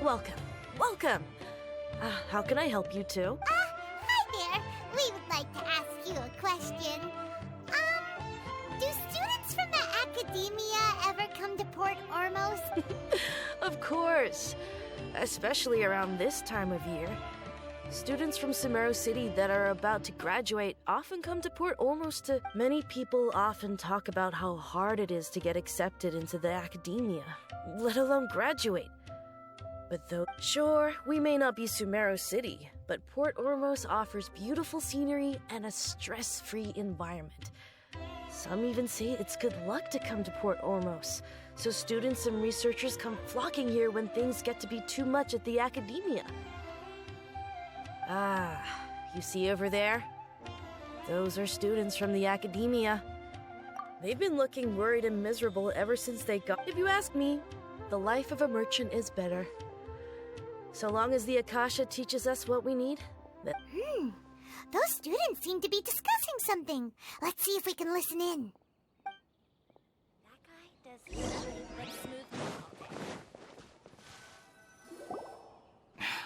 welcome. Welcome. How can I help you two? Hi there. We would like to ask you a question. Do students from the academia ever come to Port Ormos? Of course. Especially around this time of year. Students from Sumeru City that are about to graduate often come to Port Ormos to... Many people often talk about how hard it is to get accepted into the academia, let alone graduate. But though, sure, we may not be Sumeru City, but Port Ormos offers beautiful scenery and a stress-free environment. Some even say it's good luck to come to Port Ormos, so students and researchers come flocking here when things get to be too much at the academia. You see over there? Those are students from the academia. They've been looking worried and miserable ever since they got... If you ask me, the life of a merchant is better. So long as the Akasha teaches us what we need, Those students seem to be discussing something. Let's see if we can listen in. That guy does like smooth.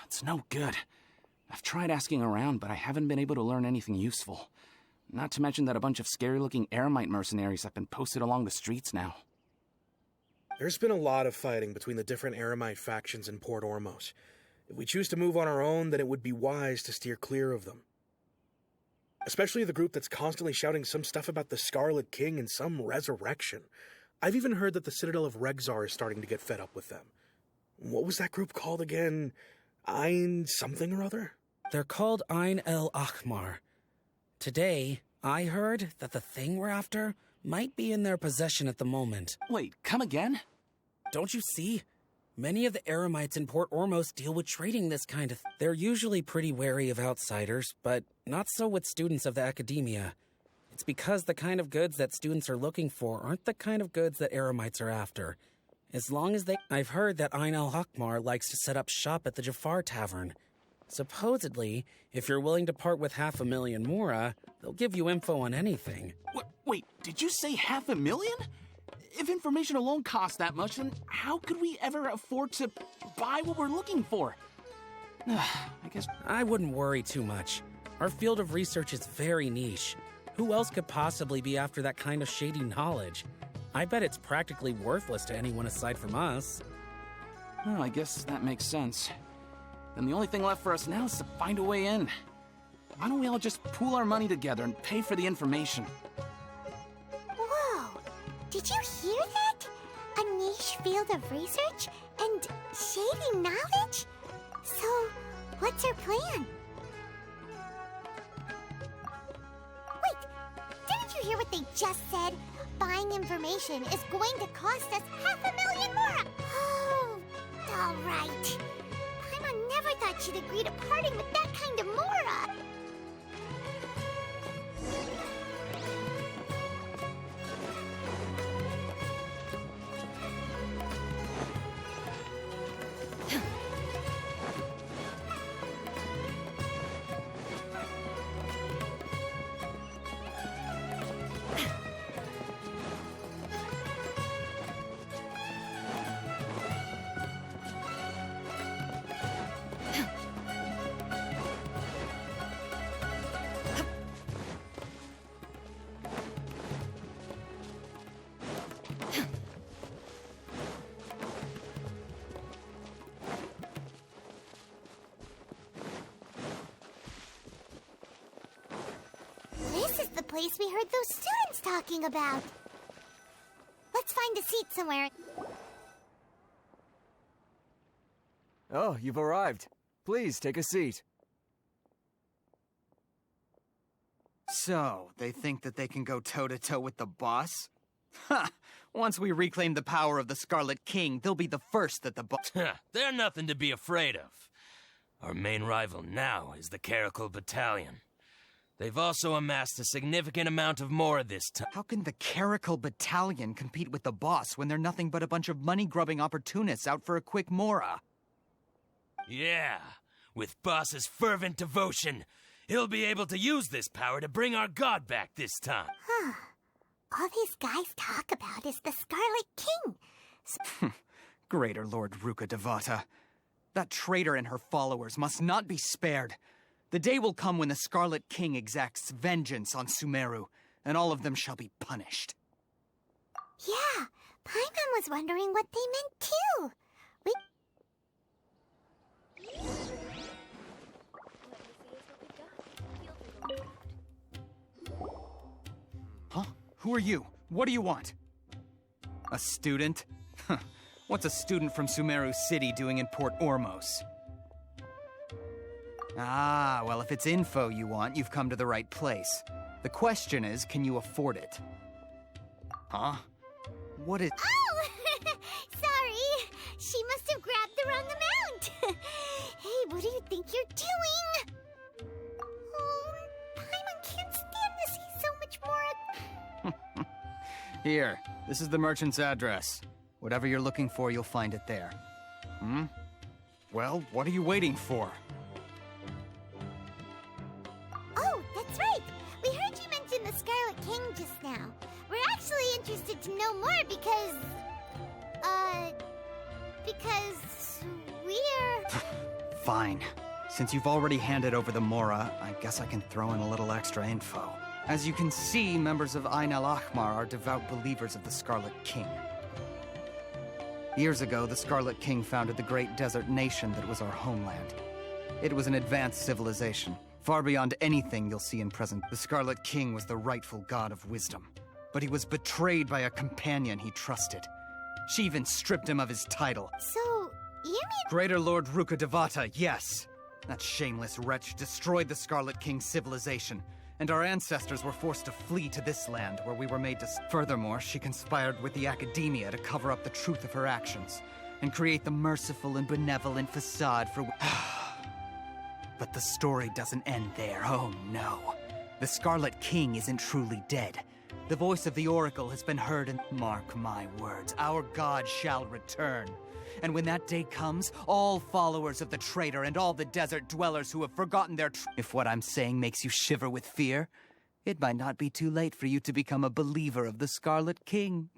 It's no good. I've tried asking around, but I haven't been able to learn anything useful. Not to mention that a bunch of scary-looking Eremite mercenaries have been posted along the streets now. There's been a lot of fighting between the different Eremite factions in Port Ormos. If we choose to move on our own, then it would be wise to steer clear of them. Especially the group that's constantly shouting some stuff about the Scarlet King and some resurrection. I've even heard that the Citadel of Regzar is starting to get fed up with them. What was that group called again? Ein something or other? They're called Ein el Ahmar. Today, I heard that the thing we're after might be in their possession at the moment. Wait, come again? Don't you see? Many of the Eremites in Port Ormos deal with trading this kind of... They're usually pretty wary of outsiders, but not so with students of the academia. It's because the kind of goods that students are looking for aren't the kind of goods that Eremites are after. As long as they... I've heard that Ein al-Hakmar likes to set up shop at the Jafar Tavern. Supposedly, if you're willing to part with 500,000 mora, they'll give you info on anything. Wait, did you say 500,000? If information alone costs that much, then how could we ever afford to buy what we're looking for? I guess... I wouldn't worry too much. Our field of research is very niche. Who else could possibly be after that kind of shady knowledge? I bet it's practically worthless to anyone aside from us. Well, I guess that makes sense. Then the only thing left for us now is to find a way in. Why don't we all just pool our money together and pay for the information? Whoa! Did you hear that? A niche field of research and shady knowledge? So, what's our plan? Wait! Didn't you hear what they just said? Buying information is going to cost us 500,000 more! Oh, all right. Paimon never thought she'd agree to parting with that kind of mora. This is the place we heard those students talking about. Let's find a seat somewhere. Oh, you've arrived. Please, take a seat. So, they think that they can go toe-to-toe with the boss? Ha! Once we reclaim the power of the Scarlet King, they'll be the first that the boss... They're nothing to be afraid of. Our main rival now is the Caracal Battalion. They've also amassed a significant amount of more this time. How can the Caracal Battalion compete with the boss when they're nothing but a bunch of money-grubbing opportunists out for a quick mora? Yeah, with Boss's fervent devotion, he'll be able to use this power to bring our god back this time. Huh. All these guys talk about is the Scarlet King. Greater Lord Ruka Devata. That traitor and her followers must not be spared. The day will come when the Scarlet King exacts vengeance on Sumeru, and all of them shall be punished. Yeah, Paimon was wondering what they meant too. Huh? Who are you? What do you want? A student? What's a student from Sumeru City doing in Port Ormos? Ah, well, if it's info you want, you've come to the right place. The question is, can you afford it? Huh? What is... Oh! Sorry! She must have grabbed the wrong amount! Hey, what do you think you're doing? Oh, Paimon can't stand to see so much more... Here, this is the merchant's address. Whatever you're looking for, you'll find it there. Hmm? Well, what are you waiting for? Oh, that's right! We heard you mention the Scarlet King just now. We're actually interested to know more because we're... Fine. Since you've already handed over the Mora, I guess I can throw in a little extra info. As you can see, members of ahmar are devout believers of the Scarlet King. Years ago, the Scarlet King founded the great desert nation that was our homeland. It was an advanced civilization, far beyond anything you'll see in present. The Scarlet King was the rightful god of wisdom, but he was betrayed by a companion he trusted. She even stripped him of his title. So, you mean... Greater Lord Rukkhadevata, yes. That shameless wretch destroyed the Scarlet King's civilization, and our ancestors were forced to flee to this land, where we were made to... Furthermore, she conspired with the Academia to cover up the truth of her actions, and create the merciful and benevolent facade for... But the story doesn't end there, oh no. The Scarlet King isn't truly dead. The voice of the Oracle has been heard, and... Mark my words, our god shall return. And when that day comes, all followers of the traitor and all the desert dwellers who have forgotten their If what I'm saying makes you shiver with fear, it might not be too late for you to become a believer of the Scarlet King.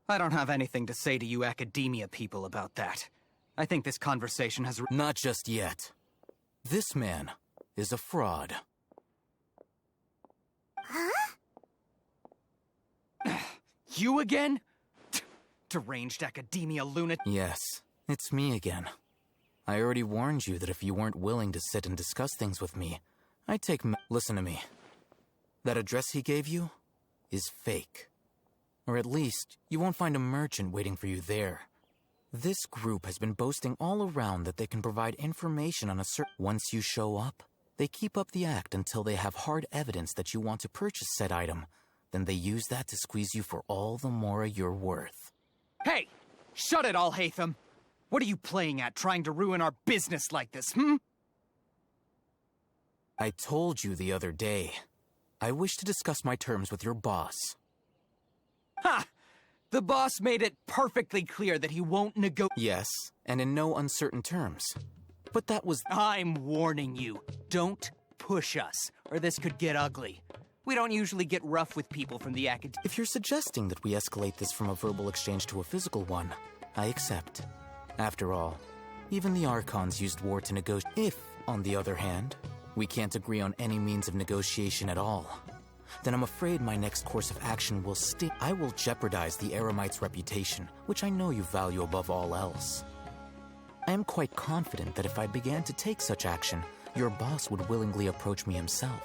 I don't have anything to say to you Academia people about that. I think this conversation has... Not just yet. This man is a fraud. Huh? You again? Deranged Academia lunatic. Yes, it's me again. I already warned you that if you weren't willing to sit and discuss things with me, I'd take... Listen to me. That address he gave you is fake. Or at least, you won't find a merchant waiting for you there. This group has been boasting all around that they can provide information on a certain... Once you show up, they keep up the act until they have hard evidence that you want to purchase said item. Then they use that to squeeze you for all the more you're worth. Hey! Shut it, Alhacen! What are you playing at, trying to ruin our business like this, hmm? I told you the other day. I wish to discuss my terms with your boss. Ha! The boss made it perfectly clear that he won't Yes, and in no uncertain terms. But that was... I'm warning you. Don't push us, or this could get ugly. We don't usually get rough with people from the academy. If you're suggesting that we escalate this from a verbal exchange to a physical one, I accept. After all, even the Archons used war to negotiate. If, on the other hand, we can't agree on any means of negotiation at all, then I'm afraid my next course of action will I will jeopardize the Eremite's reputation, which I know you value above all else. I am quite confident that if I began to take such action, your boss would willingly approach me himself.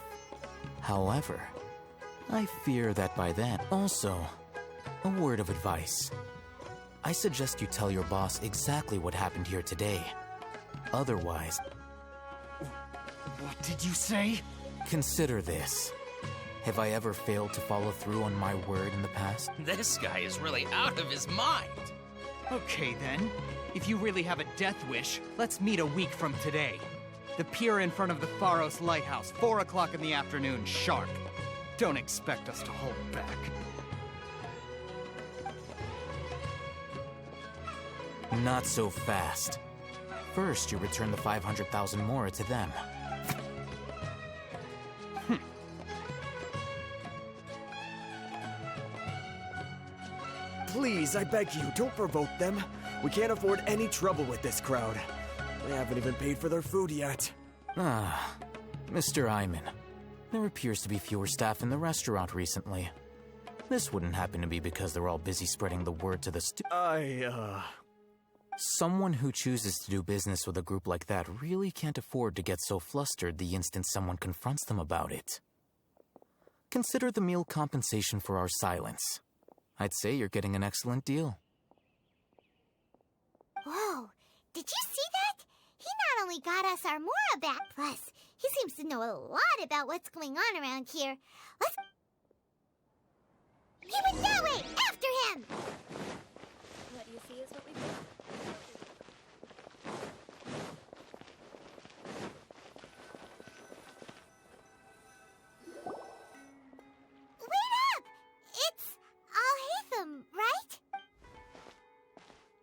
However, I fear that by then... Also, a word of advice. I suggest you tell your boss exactly what happened here today. Otherwise... What did you say? Consider this. Have I ever failed to follow through on my word in the past? This guy is really out of his mind. Okay then. If you really have a death wish, let's meet a week from today. The pier in front of the Pharos Lighthouse, 4 o'clock in the afternoon, sharp. Don't expect us to hold back. Not so fast. First, you return the 500,000 Mora to them. Please, I beg you, don't provoke them. We can't afford any trouble with this crowd. They haven't even paid for their food yet. Ah, Mr. Iman. There appears to be fewer staff in the restaurant recently. This wouldn't happen to be because they're all busy spreading the word to the Someone who chooses to do business with a group like that really can't afford to get so flustered the instant someone confronts them about it. Consider the meal compensation for our silence. I'd say you're getting an excellent deal. Whoa, did you see that? He not only got us our Mora back, plus he seems to know a lot about what's going on around here. Let's... He went that way! After him! What you see is what we get. Wait up! It's Alhacen, right?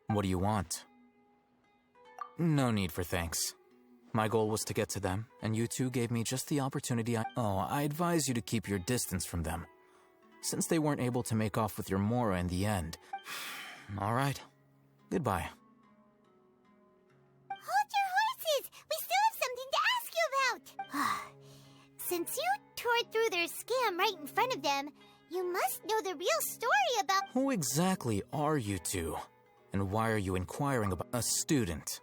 What do you want? No need for thanks. My goal was to get to them, and you two gave me just the opportunity I advise you to keep your distance from them, since they weren't able to make off with your Mora in the end. All right. Goodbye. Hold your horses! We still have something to ask you about! Since you tore through their scam right in front of them, you must know the real story about... Who exactly are you two? And why are you inquiring about a student?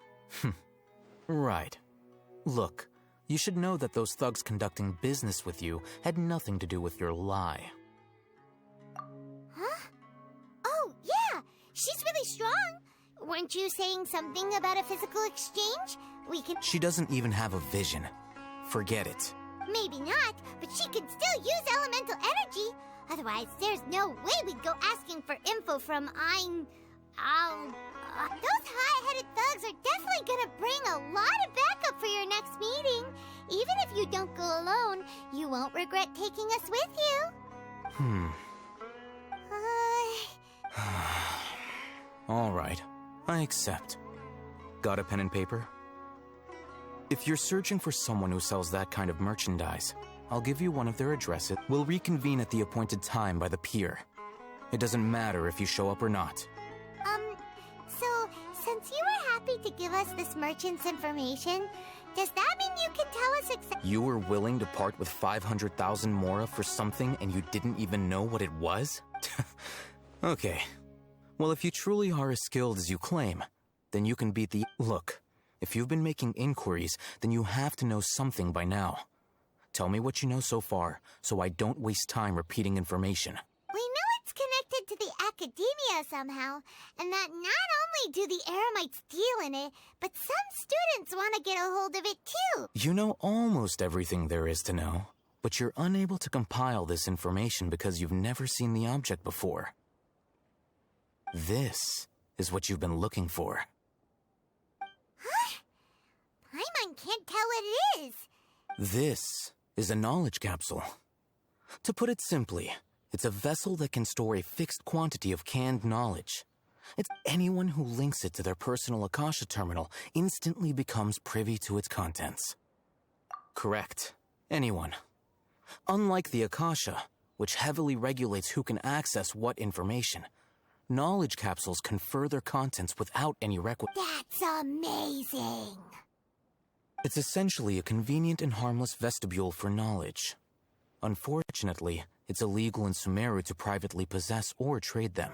Right. Look, you should know that those thugs conducting business with you had nothing to do with your lie. Huh? Oh, yeah! She's really strong! Weren't you saying something about a physical exchange? We can... She doesn't even have a vision. Forget it. Maybe not, but she can still use elemental energy. Otherwise, there's no way we'd go asking for info from those high-headed thugs are definitely gonna bring a lot of backup for your next meeting. Even if you don't go alone, you won't regret taking us with you. All right. I accept. Got a pen and paper? If you're searching for someone who sells that kind of merchandise, I'll give you one of their addresses. We'll reconvene at the appointed time by the pier. It doesn't matter if you show up or not. So, since you were happy to give us this merchant's information, does that mean you can tell us exactly... You were willing to part with 500,000 Mora for something and you didn't even know what it was? Okay. Well, if you truly are as skilled as you claim, then you can beat the... Look, if you've been making inquiries, then you have to know something by now. Tell me what you know so far, so I don't waste time repeating information. We know it's connected to the academia somehow, and that not only do the Eremites deal in it, but some students want to get a hold of it too. You know almost everything there is to know, but you're unable to compile this information because you've never seen the object before. This is what you've been looking for. Huh? Paimon can't tell what it is. This is a knowledge capsule. To put it simply, it's a vessel that can store a fixed quantity of canned knowledge. It's anyone who links it to their personal Akasha terminal instantly becomes privy to its contents. Correct. Anyone. Unlike the Akasha, which heavily regulates who can access what information, knowledge capsules confer their contents without any That's amazing! It's essentially a convenient and harmless vestibule for knowledge. Unfortunately, it's illegal in Sumeru to privately possess or trade them.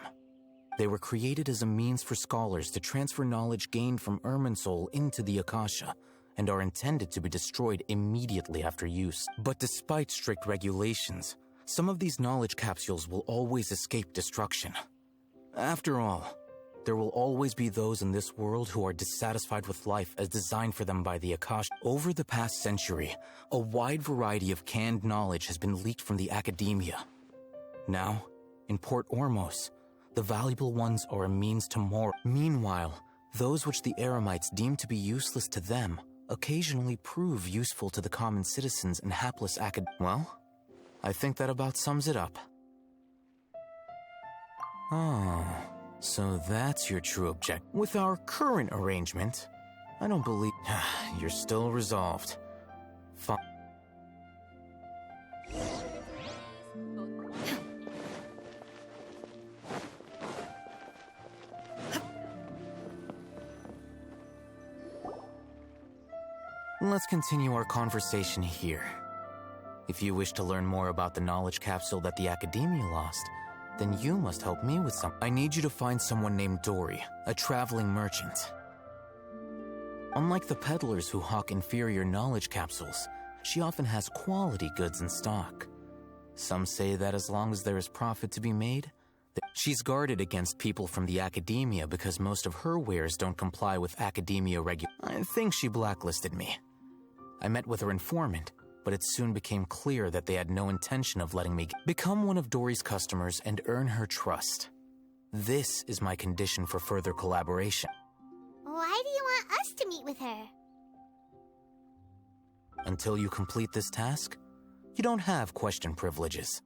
They were created as a means for scholars to transfer knowledge gained from Irminsul into the Akasha, and are intended to be destroyed immediately after use. But despite strict regulations, some of these knowledge capsules will always escape destruction. After all, there will always be those in this world who are dissatisfied with life as designed for them by the Akasha. Over the past century, a wide variety of canned knowledge has been leaked from the academia. Now, in Port Ormos, the valuable ones are a means to more. Meanwhile, those which the Eremites deem to be useless to them occasionally prove useful to the common citizens and hapless Well, I think that about sums it up. Oh, so that's your true objective. With our current arrangement, I don't believe... You're still resolved. Fine. Let's continue our conversation here. If you wish to learn more about the knowledge capsule that the Academia lost, then you must help me with some. I need you to find someone named Dory, a traveling merchant. Unlike the peddlers who hawk inferior knowledge capsules, she often has quality goods in stock. Some say that as long as there is profit to be made, she's guarded against people from the Academia because most of her wares don't comply with Academia I think she blacklisted me. I met with her informant, but it soon became clear that they had no intention of letting me become one of Dory's customers and earn her trust. This is my condition for further collaboration. Why do you want us to meet with her? Until you complete this task, you don't have question privileges.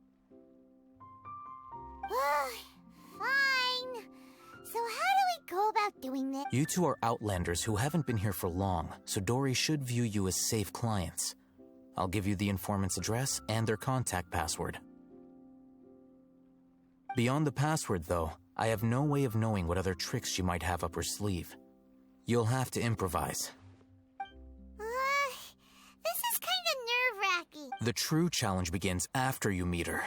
Fine. So how do we go about doing this? You two are outlanders who haven't been here for long, so Dory should view you as safe clients. I'll give you the informant's address and their contact password. Beyond the password, though, I have no way of knowing what other tricks she might have up her sleeve. You'll have to improvise. This is kind of nerve-wracking. The true challenge begins after you meet her.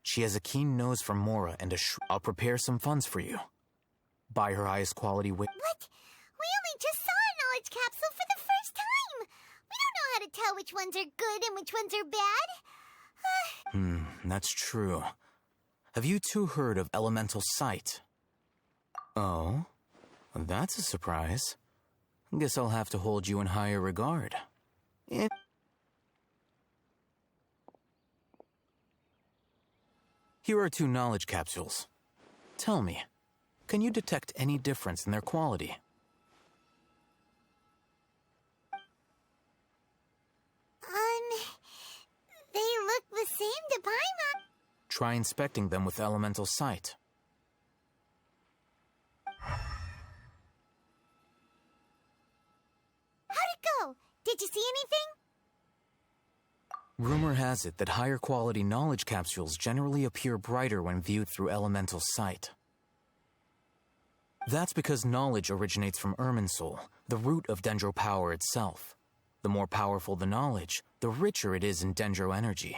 She has a keen nose for Mora and I'll prepare some funds for you. Buy her highest quality What? We only just saw a knowledge capsule for the first time. We don't know how to tell which ones are good and which ones are bad. That's true. Have you two heard of elemental sight? Oh? That's a surprise. Guess I'll have to hold you in higher regard. Here are 2 knowledge capsules. Tell me, can you detect any difference in their quality? They look the same to Paimon. Try inspecting them with elemental sight. How'd it go? Did you see anything? Rumor has it that higher quality knowledge capsules generally appear brighter when viewed through elemental sight. That's because knowledge originates from Irminsul, the root of Dendro power itself. The more powerful the knowledge, the richer it is in Dendro energy.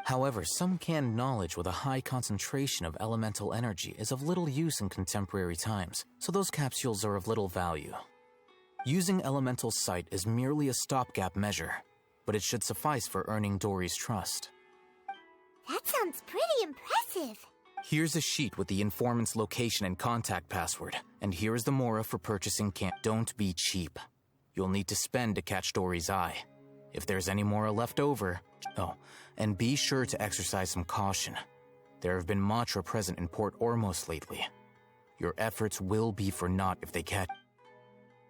However, some canned knowledge with a high concentration of elemental energy is of little use in contemporary times, so those capsules are of little value. Using elemental sight is merely a stopgap measure, but it should suffice for earning Dory's trust. That sounds pretty impressive. Here's a sheet with the informant's location and contact password, and here is the Mora for purchasing Don't be cheap. You'll need to spend to catch Dory's eye. If there's any Mora left over... Oh, and be sure to exercise some caution. There have been Matra present in Port Ormos lately. Your efforts will be for naught if they catch...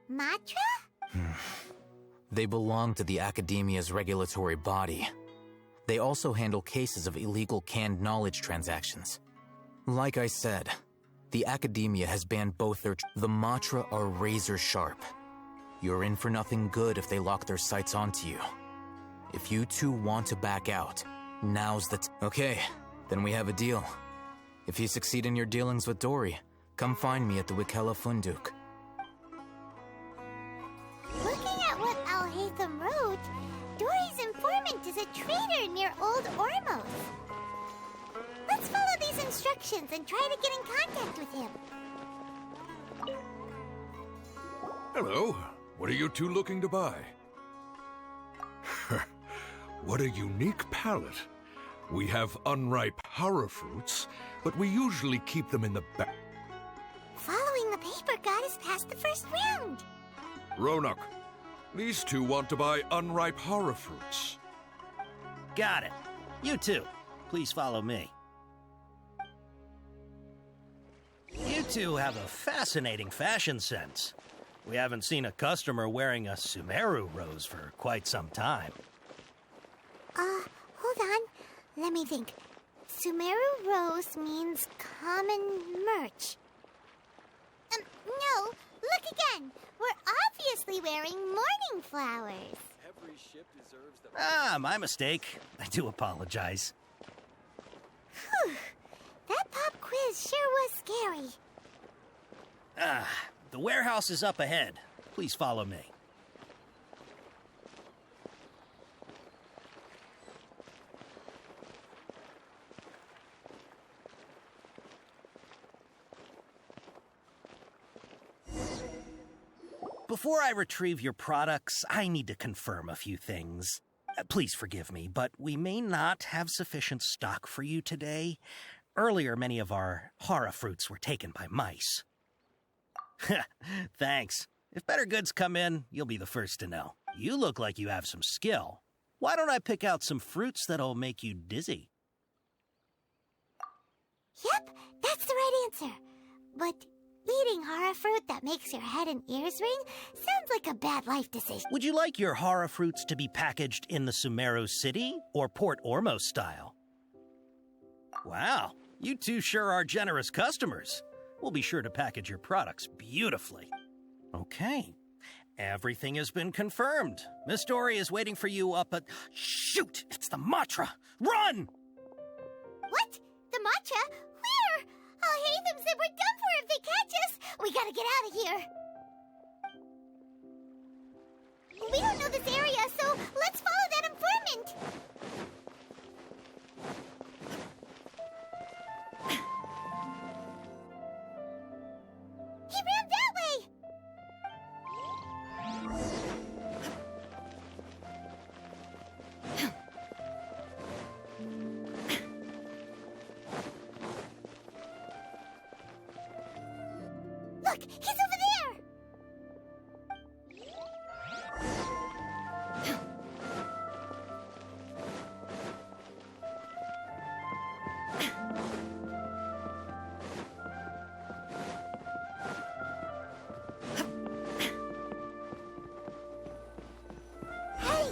Matra? They belong to the Academia's regulatory body. They also handle cases of illegal canned knowledge transactions. Like I said, the Academia has banned both their... The Matra are razor sharp. You're in for nothing good if they lock their sights onto you. If you two want to back out, now's the Okay, then we have a deal. If you succeed in your dealings with Dory, come find me at the Wikela Funduk. Looking at what Alhacen wrote, Dory's informant is a traitor near Old Ormos. Let's follow these instructions and try to get in contact with him. Hello. What are you two looking to buy? What a unique palette. We have unripe hara fruits, but we usually keep them in the back. Following the paper got us past the first round. Ronak, these two want to buy unripe hara fruits. Got it. You two, please follow me. You two have a fascinating fashion sense. We haven't seen a customer wearing a Sumeru rose for quite some time. Hold on. Let me think. Sumeru rose means common merch. No, look again. We're obviously wearing morning flowers. Every ship deserves the... my mistake. I do apologize. Whew. That pop quiz sure was scary. The warehouse is up ahead. Please follow me. Before I retrieve your products, I need to confirm a few things. Please forgive me, but we may not have sufficient stock for you today. Earlier, many of our hara fruits were taken by mice. Thanks. If better goods come in, you'll be the first to know. You look like you have some skill. Why don't I pick out some fruits that'll make you dizzy? Yep, that's the right answer. But eating hara fruit that makes your head and ears ring sounds like a bad life decision. Would you like your hara fruits to be packaged in the Sumeru City or Port Ormos style? Wow, you two sure are generous customers. We'll be sure to package your products beautifully. Okay, everything has been confirmed. Miss Dory is waiting for you up at... Shoot, it's the Matra! Run! What? The matcha? Where? Alhacen said we're done for if they catch us. We gotta get out of here. We don't know this area, so let's follow that informant. He ran that way. Look, he's over there! Hey!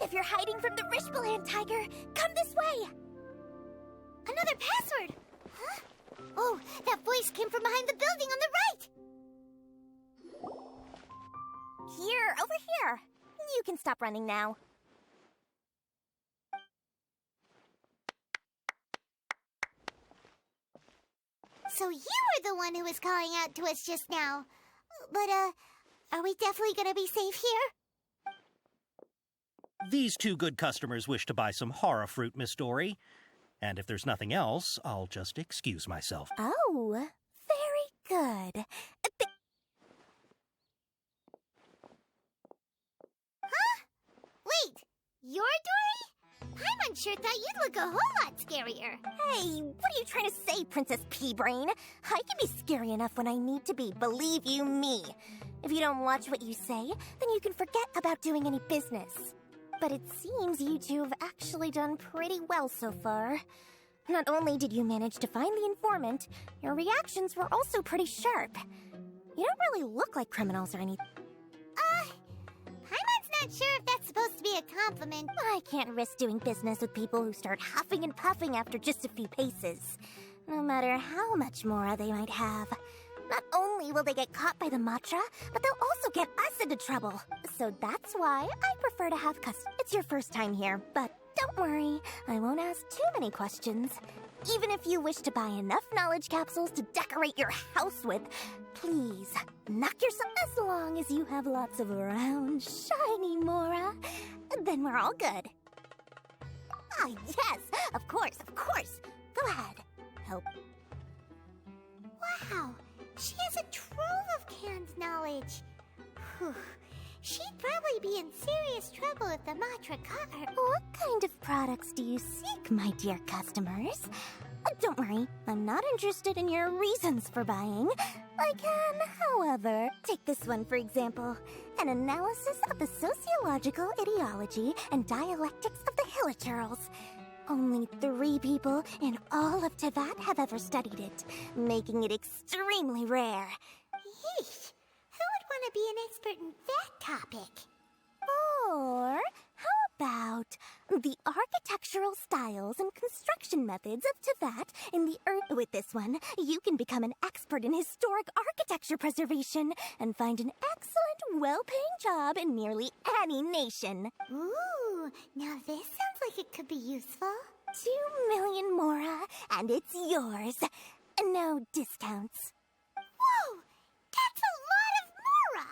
If you're hiding from the Rishbaland tiger, come this way! Another password! Huh? Oh, that voice came from behind the building on the right! Here, over here. You can stop running now. So you were the one who was calling out to us just now. But, are we definitely gonna be safe here? These two good customers wish to buy some hara fruit, Miss Dory. And if there's nothing else, I'll just excuse myself. Oh, very good. Huh? Wait, you're Dory? Paimon sure thought you'd look a whole lot scarier. Hey, what are you trying to say, Princess Pea-Brain? I can be scary enough when I need to be, believe you me. If you don't watch what you say, then you can forget about doing any business. But it seems you two have actually done pretty well so far. Not only did you manage to find the informant, your reactions were also pretty sharp. You don't really look like criminals or anything. Paimon's not sure if that's supposed to be a compliment. I can't risk doing business with people who start huffing and puffing after just a few paces, no matter how much more they might have. Not only will they get caught by the Matra, but they'll also get us into trouble. So that's why I prefer to have customers. It's your first time here, but don't worry, I won't ask too many questions. Even if you wish to buy enough knowledge capsules to decorate your house with, please, knock yourself as long as you have lots of round, shiny Mora. Then we're all good. Ah, yes, of course. Go ahead. Help. Wow, she has a trove of canned knowledge. Whew. She'd probably be in serious trouble if the Matra caught her. What kind of products do you seek, my dear customers? Don't worry, I'm not interested in your reasons for buying. I can, however, take this one for example. An analysis of the sociological ideology and dialectics of the Hilichurls. Only 3 people in all of Teyvat have ever studied it, making it extremely rare. Yeesh. Who would want to be an expert in that topic? Or how about the architectural styles and construction methods of Teyvat in the earth? With this one, you can become an expert in historic architecture preservation and find an excellent, well-paying job in nearly any nation. Ooh, now this sounds like it could be useful. 2 million Mora, and it's yours. No discounts. Whoa! That's a lot of Mora!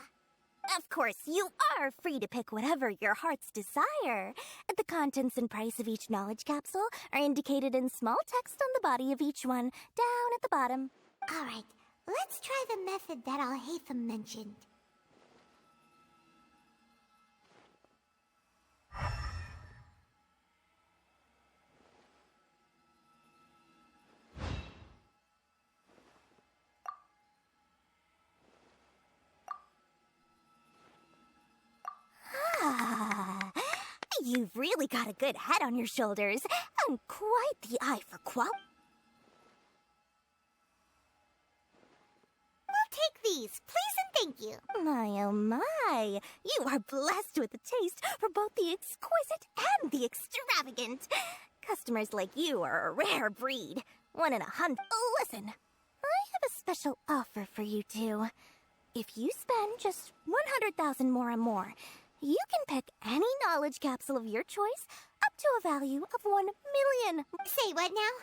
Of course, you are free to pick whatever your heart's desire. The contents and price of each knowledge capsule are indicated in small text on the body of each one, down at the bottom. All right, let's try the method that Alhacen mentioned. You've really got a good head on your shoulders, and quite the eye for quality. We'll take these, please and thank you. My, oh my. You are blessed with a taste for both the exquisite and the extravagant. Customers like you are a rare breed. 1 in 100. Listen, I have a special offer for you two. If you spend just 100,000 more, you can pick any knowledge capsule of your choice up to a value of 1 million. Say what now?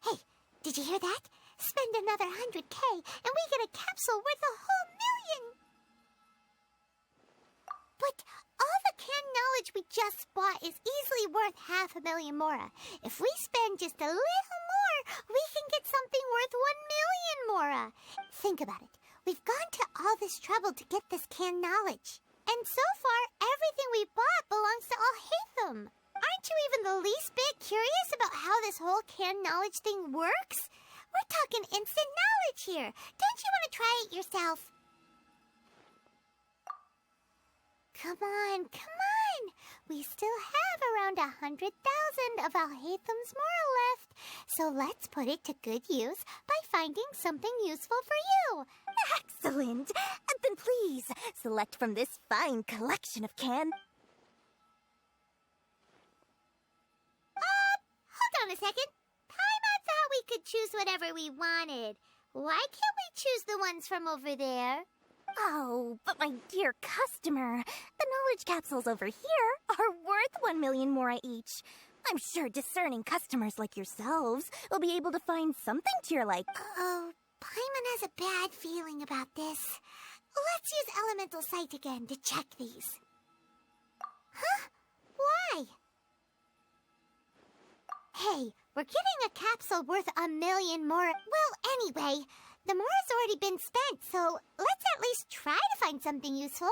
Hey, did you hear that? Spend another 100K and we get a capsule worth a whole million! But all the canned knowledge we just bought is easily worth 500,000 mora. If we spend just a little more, we can get something worth 1 million mora. Think about it. We've gone to all this trouble to get this canned knowledge. And so far, everything we bought belongs to Alhacen. Aren't you even the least bit curious about how this whole canned knowledge thing works? We're talking instant knowledge here. Don't you want to try it yourself? Come on. We still have around 100,000 of Alhacen's mora left. So let's put it to good use by finding something useful for you. Excellent. Then please, select from this fine collection of canned... Hold on a second. Paimon thought we could choose whatever we wanted. Why can't we choose the ones from over there? Oh, but my dear customer, the knowledge capsules over here are worth 1 million mora each. I'm sure discerning customers like yourselves will be able to find something to your like. Oh, Paimon has a bad feeling about this. Let's use Elemental Sight again to check these. Huh? Why? Hey, we're getting a capsule worth 1 million mora. Well, anyway, the mora's already been spent, so let's at least try to find something useful.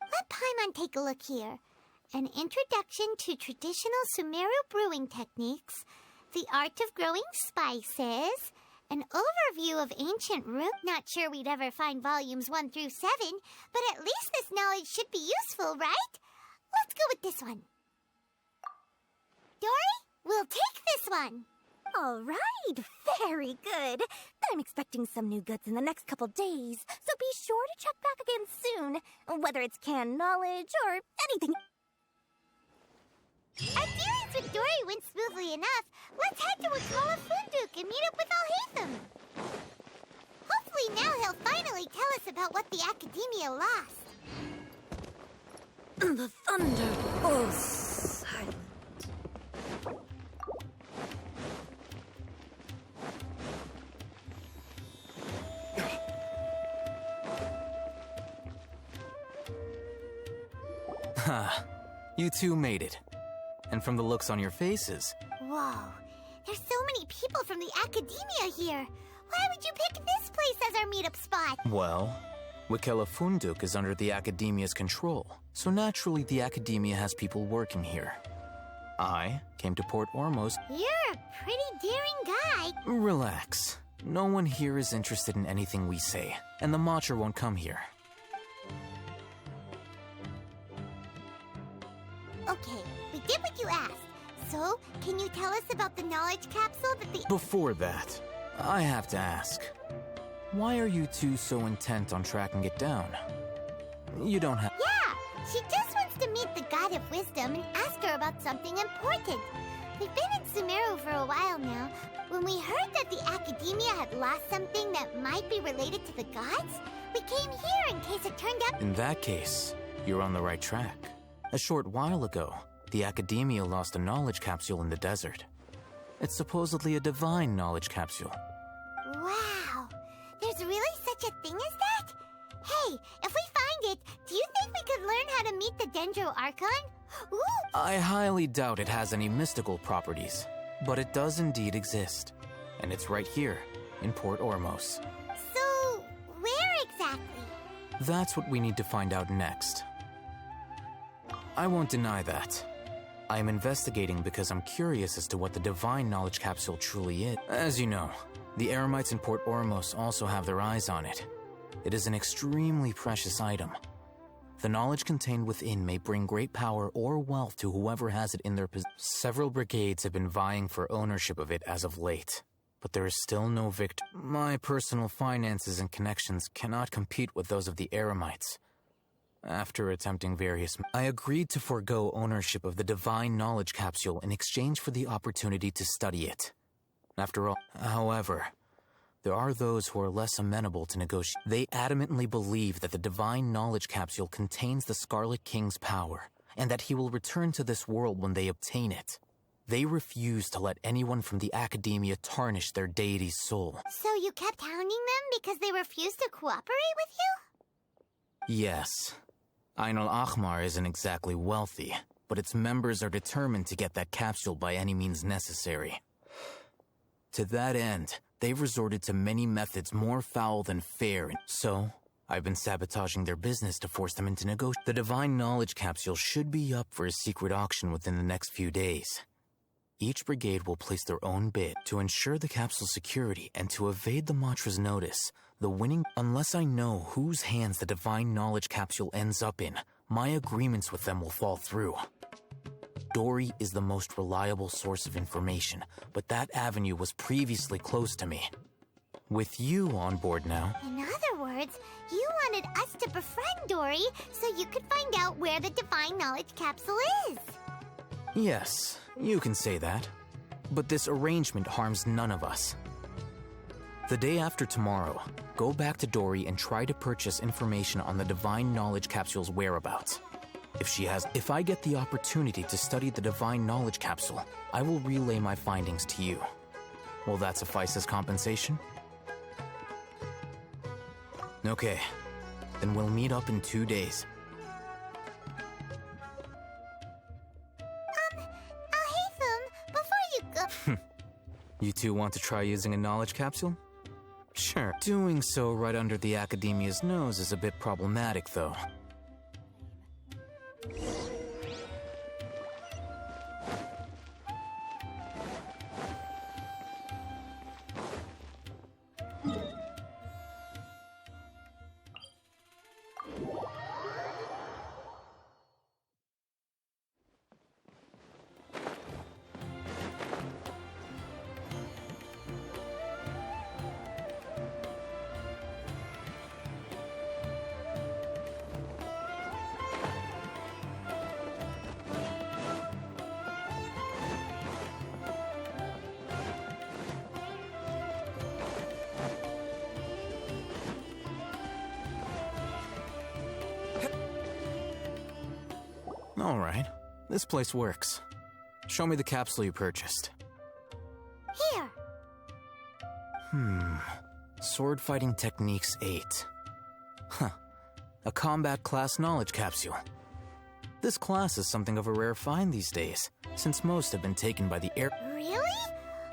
Let Paimon take a look here. An introduction to traditional Sumeru brewing techniques, the art of growing spices, an overview of ancient root. Not sure we'd ever find volumes 1 through 7, but at least this knowledge should be useful, right? Let's go with this one. Dory, we'll take this one. All right, very good. I'm expecting some new goods in the next couple days, so be sure to check back again soon, whether it's canned knowledge or anything. Our dealings with Dory went smoothly enough. Let's head to Wakala Funduk and meet up with Alhacen. Hopefully now he'll finally tell us about what the Academia lost. The thunder falls silent. You two made it. And from the looks on your faces... Whoa, there's so many people from the Academia here. Why would you pick this place as our meetup spot? Well, Wakala Funduk is under the Academia's control, so naturally the Academia has people working here. I came to Port Ormos... You're a pretty daring guy. Relax. No one here is interested in anything we say, and the Matcha won't come here. Okay, we did what you asked. So, can you tell us about the knowledge capsule that the... Before that, I have to ask. Why are you two so intent on tracking it down? You don't have... Yeah, she just wants to meet the God of Wisdom and ask her about something important. We've been in Sumeru for a while now. When we heard that the Academia had lost something that might be related to the gods, we came here in case it turned out... In that case, you're on the right track. A short while ago, the Academia lost a knowledge capsule in the desert. It's supposedly a divine knowledge capsule. Wow! There's really such a thing as that? Hey, if we find it, do you think we could learn how to meet the Dendro Archon? Ooh! I highly doubt it has any mystical properties, but it does indeed exist. And it's right here, in Port Ormos. So, where exactly? That's what we need to find out next. I won't deny that. I am investigating because I'm curious as to what the divine knowledge capsule truly is. As you know, the Eremites in Port Ormos also have their eyes on it. It is an extremely precious item. The knowledge contained within may bring great power or wealth to whoever has it in their possession. Several brigades have been vying for ownership of it as of late, but there is still no victor. My personal finances and connections cannot compete with those of the Eremites. After attempting I agreed to forego ownership of the Divine Knowledge Capsule in exchange for the opportunity to study it. After all, however, there are those who are less amenable to negotiate. They adamantly believe that the Divine Knowledge Capsule contains the Scarlet King's power, and that he will return to this world when they obtain it. They refuse to let anyone from the Academia tarnish their deity's soul. So you kept hounding them because they refused to cooperate with you? Yes. Ahmar isn't exactly wealthy, but its members are determined to get that capsule by any means necessary. To that end, they've resorted to many methods more foul than fair, so I've been sabotaging their business to force them into negotiation. The Divine Knowledge Capsule should be up for a secret auction within the next few days. Each brigade will place their own bid to ensure the capsule's security and to evade the Matra's notice. The winning, unless I know whose hands the Divine Knowledge Capsule ends up in, my agreements with them will fall through. Dory is the most reliable source of information, but that avenue was previously closed to me. With you on board now... In other words, you wanted us to befriend Dory so you could find out where the Divine Knowledge Capsule is. Yes, you can say that. But this arrangement harms none of us. The day after tomorrow, go back to Dory and try to purchase information on the Divine Knowledge Capsule's whereabouts. If I get the opportunity to study the Divine Knowledge Capsule, I will relay my findings to you. Will that suffice as compensation? Okay, then we'll meet up in 2 days. Alhacen, before you go... You two want to try using a knowledge capsule? Sure. Doing so right under the Academia's nose is a bit problematic, though. All right. This place works. Show me the capsule you purchased. Here. Sword Fighting Techniques 8. Huh. A combat class knowledge capsule. This class is something of a rare find these days, since most have been taken by the air... Really?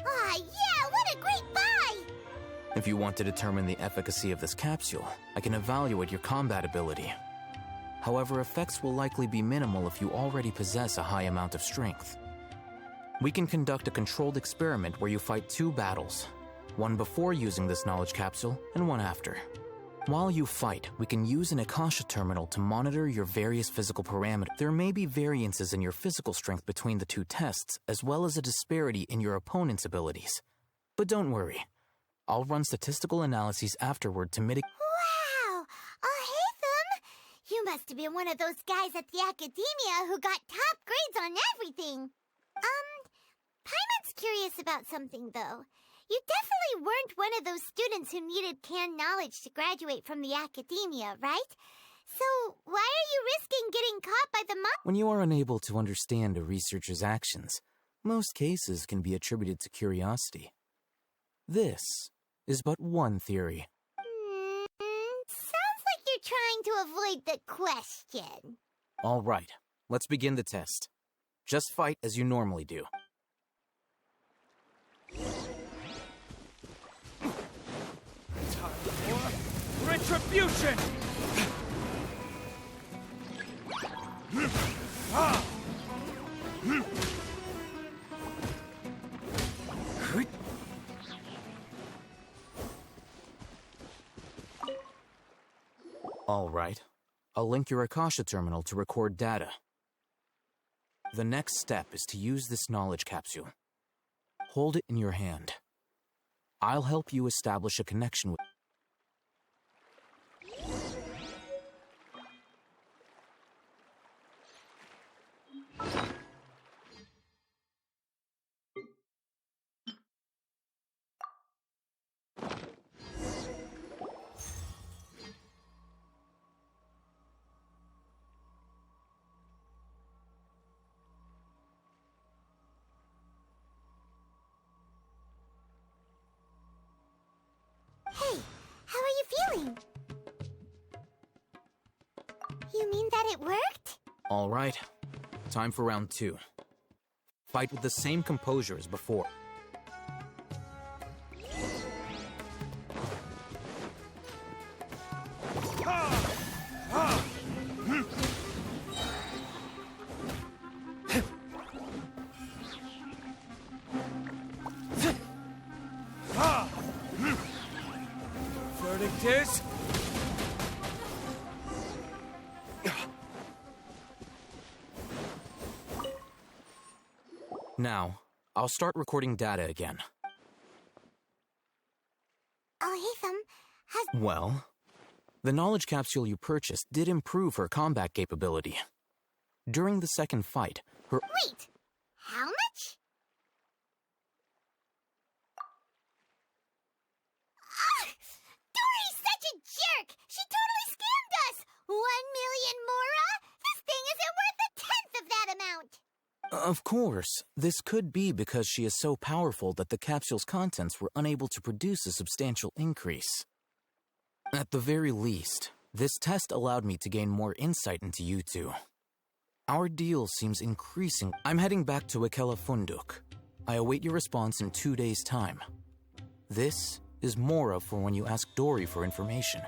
Ah, yeah, what a great buy! If you want to determine the efficacy of this capsule, I can evaluate your combat ability. However, effects will likely be minimal if you already possess a high amount of strength. We can conduct a controlled experiment where you fight 2 battles, one before using this knowledge capsule and one after. While you fight, we can use an Akasha terminal to monitor your various physical parameters. There may be variances in your physical strength between the 2 tests, as well as a disparity in your opponent's abilities. But don't worry. I'll run statistical analyses afterward to mitigate... Wow! Alhacen! You must have been one of those guys at the Academia who got top grades on everything. Paimon's curious about something, though. You definitely weren't one of those students who needed canned knowledge to graduate from the Academia, right? So, why are you risking getting caught by the mob? When you are unable to understand a researcher's actions, most cases can be attributed to curiosity. This is but one theory. Sounds like you're trying to avoid the question. All right, let's begin the test. Just fight as you normally do. Retribution! All right. I'll link your Akasha terminal to record data. The next step is to use this knowledge capsule. Hold it in your hand. I'll help you establish a connection with... Hey, how are you feeling? You mean that it worked? All right. Time for round 2. Fight with the same composure as before. Verdict is... Now, I'll start recording data again. Alhacen has... Well, the knowledge capsule you purchased did improve her combat capability. During the second fight, her... Wait! How much? Dory's such a jerk! She totally scammed us! 1 million mora? This thing isn't worth a tenth of that amount! Of course, this could be because she is so powerful that the capsule's contents were unable to produce a substantial increase. At the very least, this test allowed me to gain more insight into you two. Our deal seems increasing. I'm heading back to Ikela Funduk. I await your response in 2 days' time. This is Mora for when you ask Dory for information.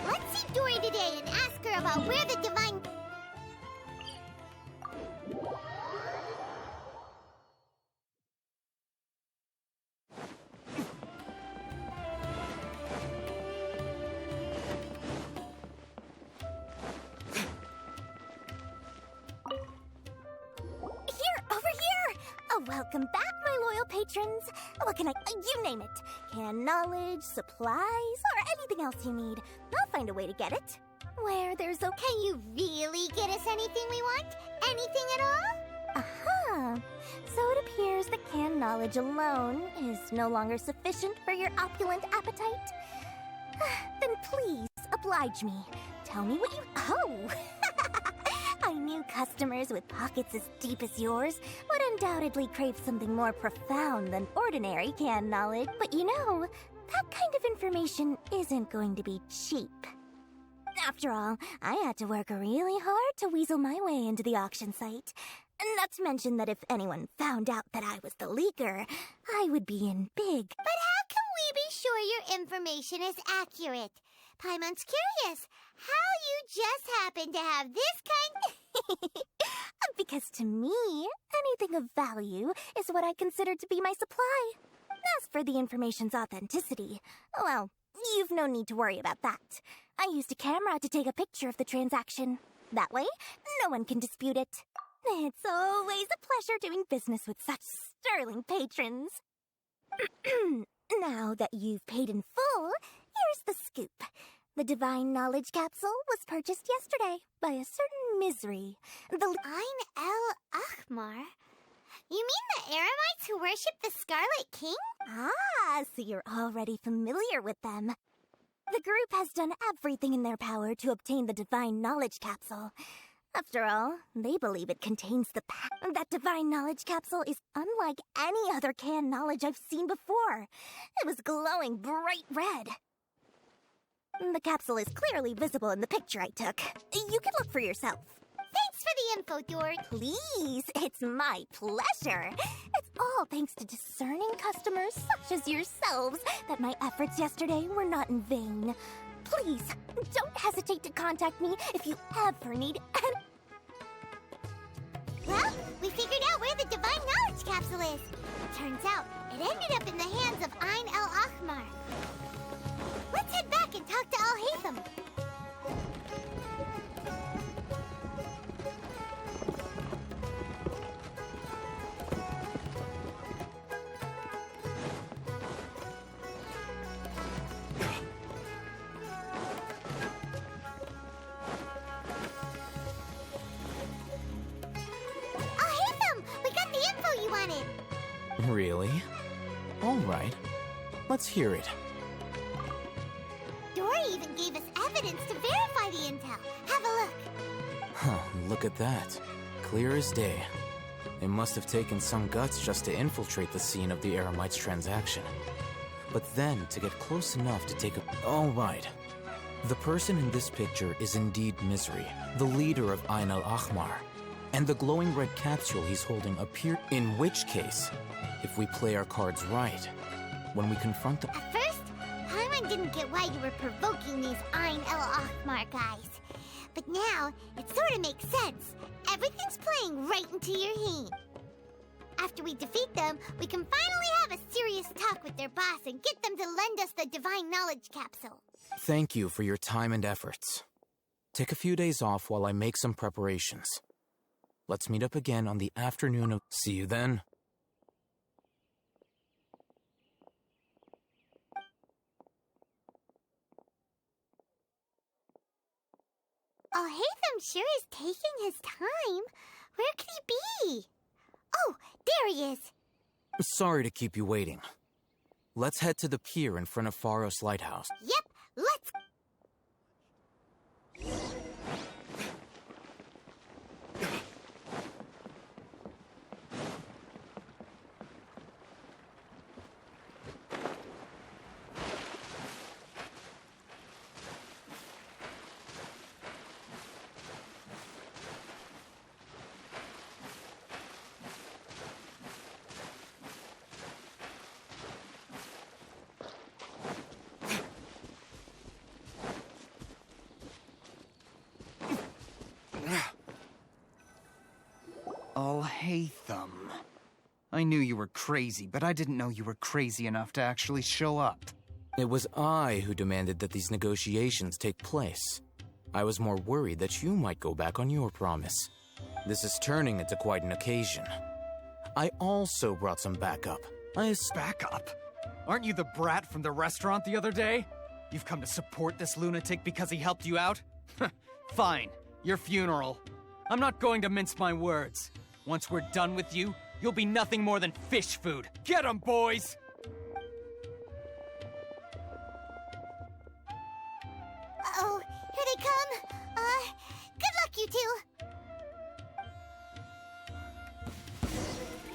Let's see Dory today and ask her about where the divine... Welcome back, my loyal patrons. What can you name it. Can knowledge, supplies, or anything else you need. I'll find a way to get it. Where there's okay. Can you really get us anything we want? Anything at all? Aha. So it appears that canned knowledge alone is no longer sufficient for your opulent appetite. Then please, oblige me. Tell me what you... Oh! I knew customers with pockets as deep as yours would undoubtedly crave something more profound than ordinary canned knowledge. But you know, that kind of information isn't going to be cheap. After all, I had to work really hard to weasel my way into the auction site. Not to mention that if anyone found out that I was the leaker, I would be in big. But how can we be sure your information is accurate? Paimon's curious how you just happen to have this kind... Because to me, anything of value is what I consider to be my supply. As for the information's authenticity, well, you've no need to worry about that. I used a camera to take a picture of the transaction. That way, no one can dispute it. It's always a pleasure doing business with such sterling patrons. Now that you've paid in full, here's the scoop. The Divine Knowledge Capsule was purchased yesterday by a certain misery. The ahmar? You mean the Eremites who worship the Scarlet King? Ah, so you're already familiar with them. The group has done everything in their power to obtain the divine knowledge capsule. After all, they believe it contains the That divine knowledge capsule is unlike any other canned knowledge I've seen before. It was glowing bright red. The capsule is clearly visible in the picture I took. You can look for yourself. Thanks for the info, Dork. Please, it's my pleasure. It's all thanks to discerning customers such as yourselves that my efforts yesterday were not in vain. Please, don't hesitate to contact me if you ever need any... Well, we figured out where the divine knowledge capsule is. Turns out, it ended up in the hands of ahmar. Let's head back and talk to Alhacen. Really? All right. Let's hear it. Dory even gave us evidence to verify the intel. Have a look. Huh, look at that. Clear as day. It must have taken some guts just to infiltrate the scene of the Eremites' transaction. But then, to get close enough to take a... All right. The person in this picture is indeed Misery, the leader of ahmar. And the glowing red capsule he's holding appear... In which case, if we play our cards right, when we confront the... At first, Paimon didn't get why you were provoking these ahmar guys. But now, it sort of makes sense. Everything's playing right into your hand. After we defeat them, we can finally have a serious talk with their boss and get them to lend us the divine knowledge capsule. Thank you for your time and efforts. Take a few days off while I make some preparations. Let's meet up again on the afternoon of... See you then. Alhacen sure is taking his time. Where could he be? Oh, there he is. Sorry to keep you waiting. Let's head to the pier in front of Pharos Lighthouse. Yep, let's... Alhacen. I knew you were crazy, but I didn't know you were crazy enough to actually show up. It was I who demanded that these negotiations take place. I was more worried that you might go back on your promise. This is turning into quite an occasion. I also brought some backup. Backup? Aren't you the brat from the restaurant the other day? You've come to support this lunatic because he helped you out? Fine, your funeral. I'm not going to mince my words. Once we're done with you, you'll be nothing more than fish food. Get 'em, boys! Uh-oh, here they come. Good luck, you two.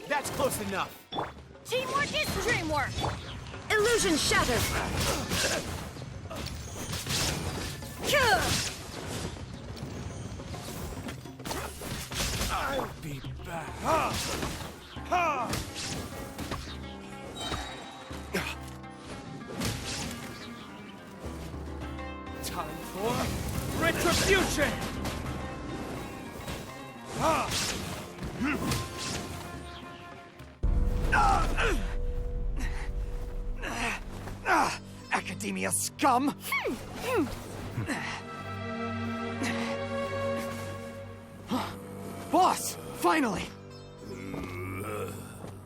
That's close enough. Teamwork is dreamwork. Illusion shattered. I'll be back. Ha! Ha! Time for retribution! Ha! Academia scum! Boss! Finally!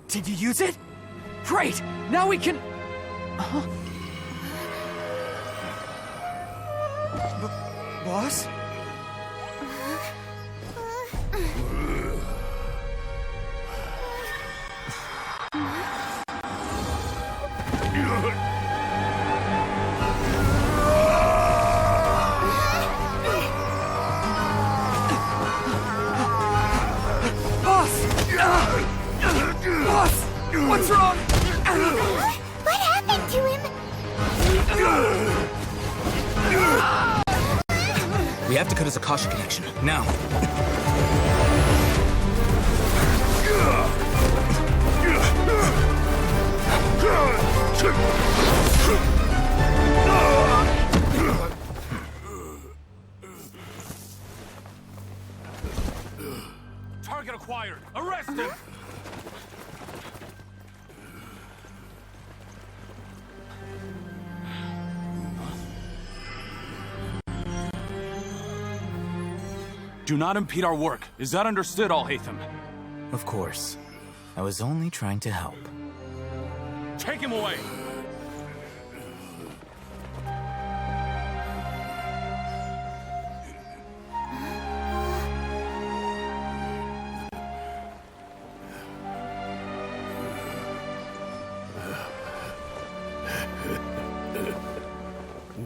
Did you use it? Great! Now we can... Boss? What's wrong? What happened to him? We have to cut his Akasha connection, now. Target acquired. Arrest him! Do not impede our work. Is that understood, Alhacen? Of course. I was only trying to help. Take him away!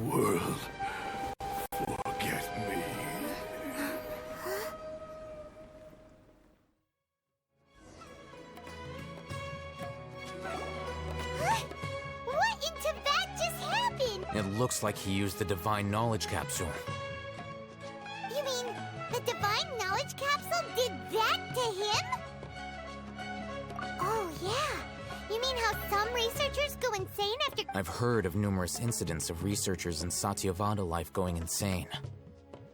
World, forget me. What in Tibet just happened? It looks like he used the Divine Knowledge Capsule. You mean the Divine Knowledge Capsule did that to him? Oh, yeah. You mean how some researchers go insane after... I've heard of numerous incidents of researchers in Satyavada life going insane.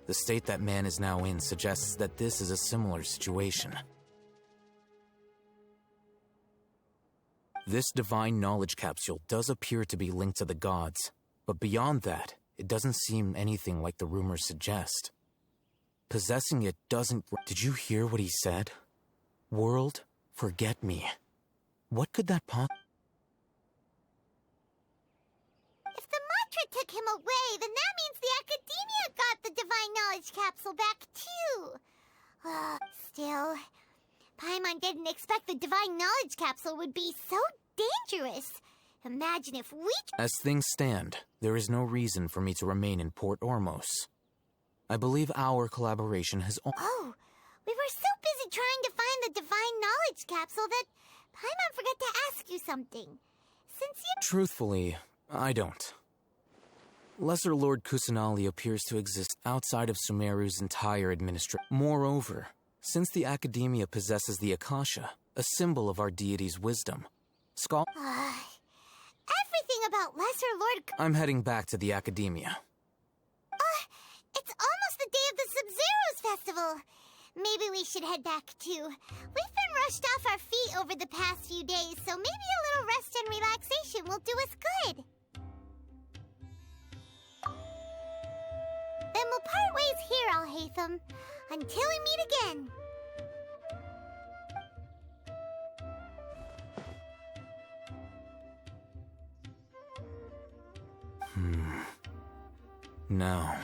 The state that man is now in suggests that this is a similar situation. This Divine Knowledge Capsule does appear to be linked to the gods, but beyond that, it doesn't seem anything like the rumors suggest. Possessing it doesn't... Did you hear what he said? World, forget me. What could that If the mantra took him away, then that means the Academia got the Divine Knowledge Capsule back, too. Still, Paimon didn't expect the Divine Knowledge Capsule would be so dangerous. Imagine if we... As things stand, there is no reason for me to remain in Port Ormos. I believe our collaboration has... Oh, we were so busy trying to find the Divine Knowledge Capsule that Paimon forgot to ask you something. Since you... Truthfully, I don't. Lesser Lord Kusanali appears to exist outside of Sumeru's entire administration. Moreover, since the Academia possesses the Akasha, a symbol of our deity's wisdom, everything about Lesser Lord... I'm heading back to the Academia. It's almost the day of the Sub-Zero's festival. Maybe we should head back, too. We've been rushed off our feet over the past few days, so maybe a little rest and relaxation will do us good. Then we'll part ways here, Alhacen, until we meet again. Now,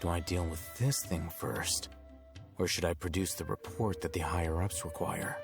do I deal with this thing first? Or should I produce the report that the higher-ups require?